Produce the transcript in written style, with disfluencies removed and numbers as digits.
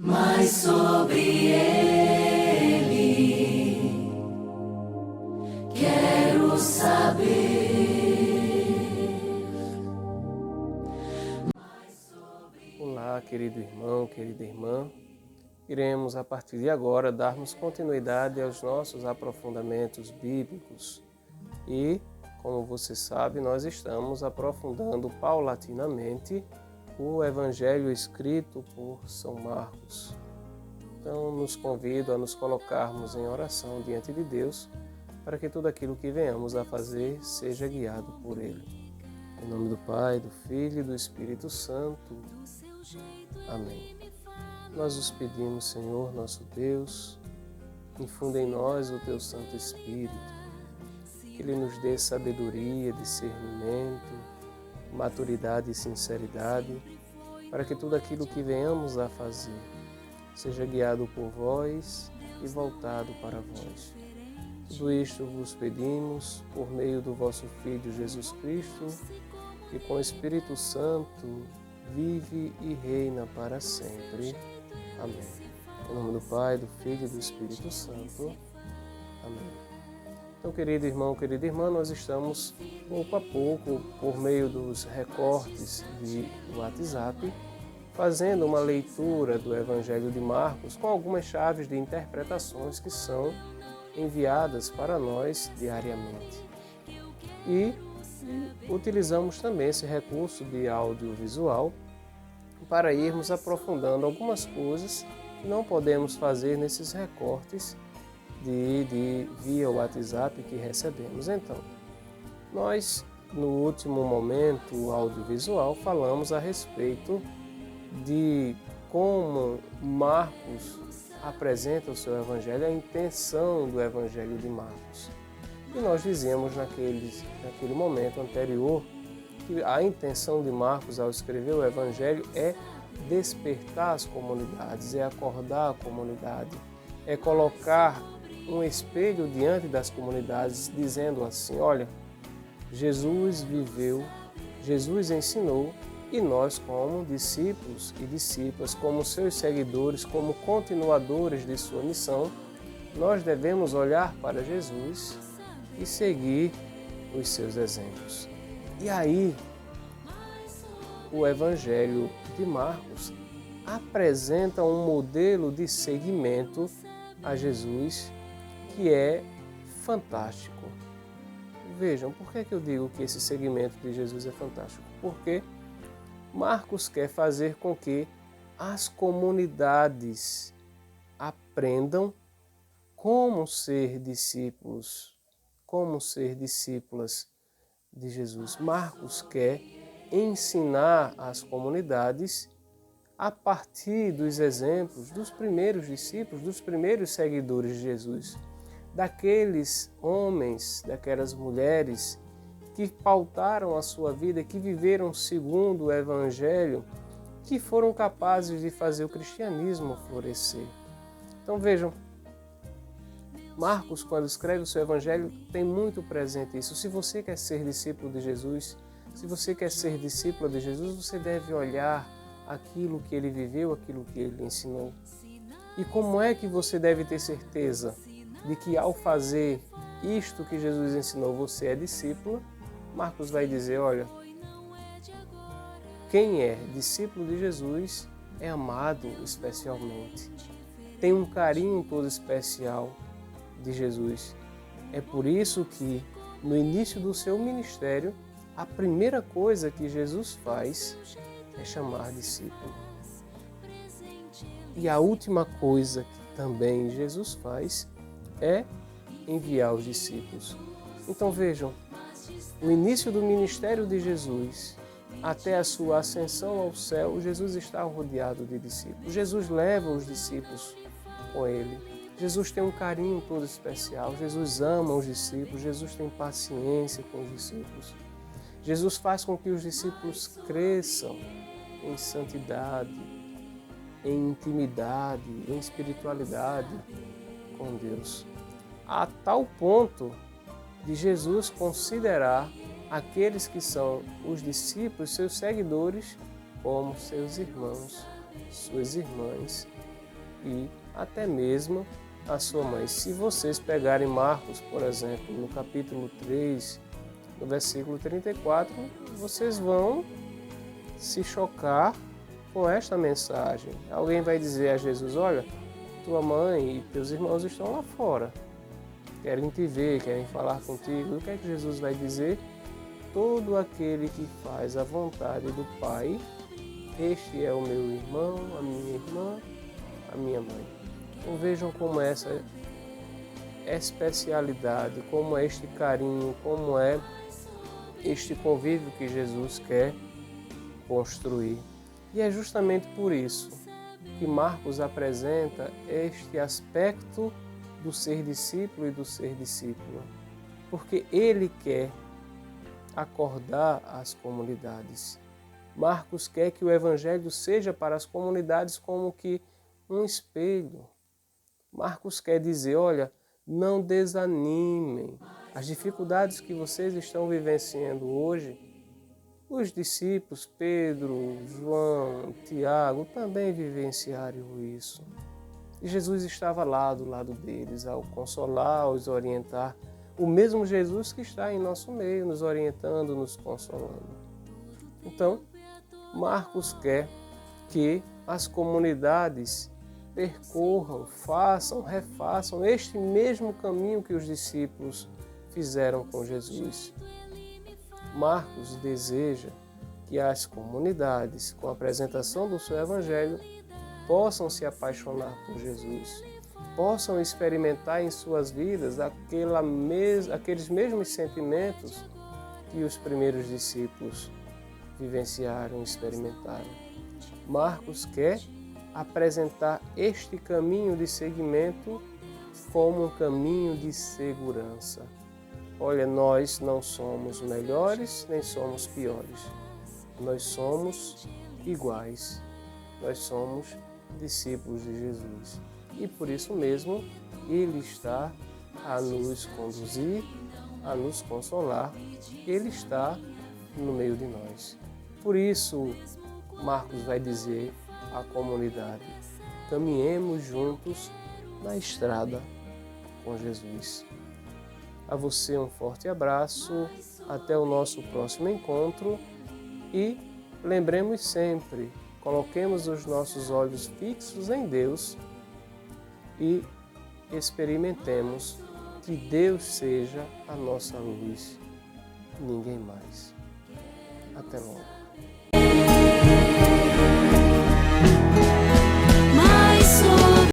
Mas sobre ele quero saber. Olá, querido irmão, querida irmã. Iremos, a partir de agora, darmos continuidade aos nossos aprofundamentos bíblicos. E, como você sabe, nós estamos aprofundando paulatinamente o Evangelho escrito por São Marcos. Então, nos convido a nos colocarmos em oração diante de Deus, para que tudo aquilo que venhamos a fazer seja guiado por Ele. Em nome do Pai, do Filho e do Espírito Santo. Amém. Nós os pedimos, Senhor, nosso Deus, infunda em nós o Teu Santo Espírito, que Ele nos dê sabedoria, discernimento, maturidade e sinceridade, para que tudo aquilo que venhamos a fazer seja guiado por vós e voltado para vós. Tudo isto vos pedimos por meio do vosso Filho Jesus Cristo, que com o Espírito Santo vive e reina para sempre. Amém. Em nome do Pai, do Filho e do Espírito Santo. Amém. Então, querido irmão, querida irmã, nós estamos pouco a pouco, por meio dos recortes de WhatsApp, fazendo uma leitura do Evangelho de Marcos com algumas chaves de interpretações que são enviadas para nós diariamente. E utilizamos também esse recurso de audiovisual para irmos aprofundando algumas coisas que não podemos fazer nesses recortes via WhatsApp que recebemos. Então, nós, no último momento audiovisual, falamos a respeito de como Marcos apresenta o seu Evangelho, a intenção do Evangelho de Marcos. E nós dizíamos naquele momento anterior que a intenção de Marcos ao escrever o Evangelho é despertar as comunidades, é acordar a comunidade, é colocar um espelho diante das comunidades, dizendo assim: olha, Jesus viveu, Jesus ensinou, e nós, como discípulos e discípulas, como seus seguidores, como continuadores de sua missão, nós devemos olhar para Jesus e seguir os seus exemplos. E aí, o Evangelho de Marcos apresenta um modelo de seguimento a Jesus que é fantástico. Vejam, por que eu digo que esse seguimento de Jesus é fantástico? Porque Marcos quer fazer com que as comunidades aprendam como ser discípulos, como ser discípulas de Jesus. Marcos quer ensinar as comunidades a partir dos exemplos dos primeiros discípulos, dos primeiros seguidores de Jesus, daqueles homens, daquelas mulheres que pautaram a sua vida, que viveram segundo o Evangelho, que foram capazes de fazer o cristianismo florescer. Então vejam, Marcos, quando escreve o seu Evangelho, tem muito presente isso. Se você quer ser discípulo de Jesus, se você quer ser discípula de Jesus, você deve olhar aquilo que ele viveu, aquilo que ele ensinou. E como é que você deve ter certeza de que ao fazer isto que Jesus ensinou, você é discípula? Marcos vai dizer, olha, quem é discípulo de Jesus é amado especialmente, tem um carinho todo especial de Jesus. É por isso que no início do seu ministério, a primeira coisa que Jesus faz é chamar discípulo. E a última coisa que também Jesus faz é enviar os discípulos. Então vejam, no início do ministério de Jesus, até a sua ascensão ao céu, Jesus está rodeado de discípulos. Jesus leva os discípulos com ele. Jesus tem um carinho todo especial. Jesus ama os discípulos. Jesus tem paciência com os discípulos. Jesus faz com que os discípulos cresçam em santidade, em intimidade, em espiritualidade com Deus, a tal ponto de Jesus considerar aqueles que são os discípulos, seus seguidores, como seus irmãos, suas irmãs e até mesmo a sua mãe. Se vocês pegarem Marcos, por exemplo, no capítulo 3, no versículo 34, vocês vão se chocar com esta mensagem. Alguém vai dizer a Jesus: olha, tua mãe e teus irmãos estão lá fora, querem te ver, querem falar contigo. O que é que Jesus vai dizer? Todo aquele que faz a vontade do Pai, este é o meu irmão, a minha irmã, a minha mãe. Então vejam como essa especialidade, como é este carinho, como é este convívio que Jesus quer construir. E é justamente por isso que Marcos apresenta este aspecto do ser discípulo e do ser discípula, porque ele quer acordar as comunidades. Marcos quer que o Evangelho seja para as comunidades como que um espelho. Marcos quer dizer: olha, não desanimem. As dificuldades que vocês estão vivenciando hoje, os discípulos Pedro, João, Tiago também vivenciaram isso. E Jesus estava lá do lado deles, ao consolar, aos orientar. O mesmo Jesus que está em nosso meio, nos orientando, nos consolando. Então, Marcos quer que as comunidades percorram, façam, refaçam este mesmo caminho que os discípulos fizeram com Jesus. Marcos deseja que as comunidades, com a apresentação do seu Evangelho, possam se apaixonar por Jesus, possam experimentar em suas vidas aqueles mesmos sentimentos que os primeiros discípulos vivenciaram e experimentaram. Marcos quer apresentar este caminho de seguimento como um caminho de segurança. Olha, nós não somos melhores nem somos piores. Nós somos iguais. Nós somos discípulos de Jesus. E por isso mesmo, Ele está a nos conduzir, a nos consolar. Ele está no meio de nós. Por isso, Marcos vai dizer à comunidade: caminhemos juntos na estrada com Jesus. A você um forte abraço, até o nosso próximo encontro e lembremos sempre, coloquemos os nossos olhos fixos em Deus e experimentemos que Deus seja a nossa luz, ninguém mais. Até logo.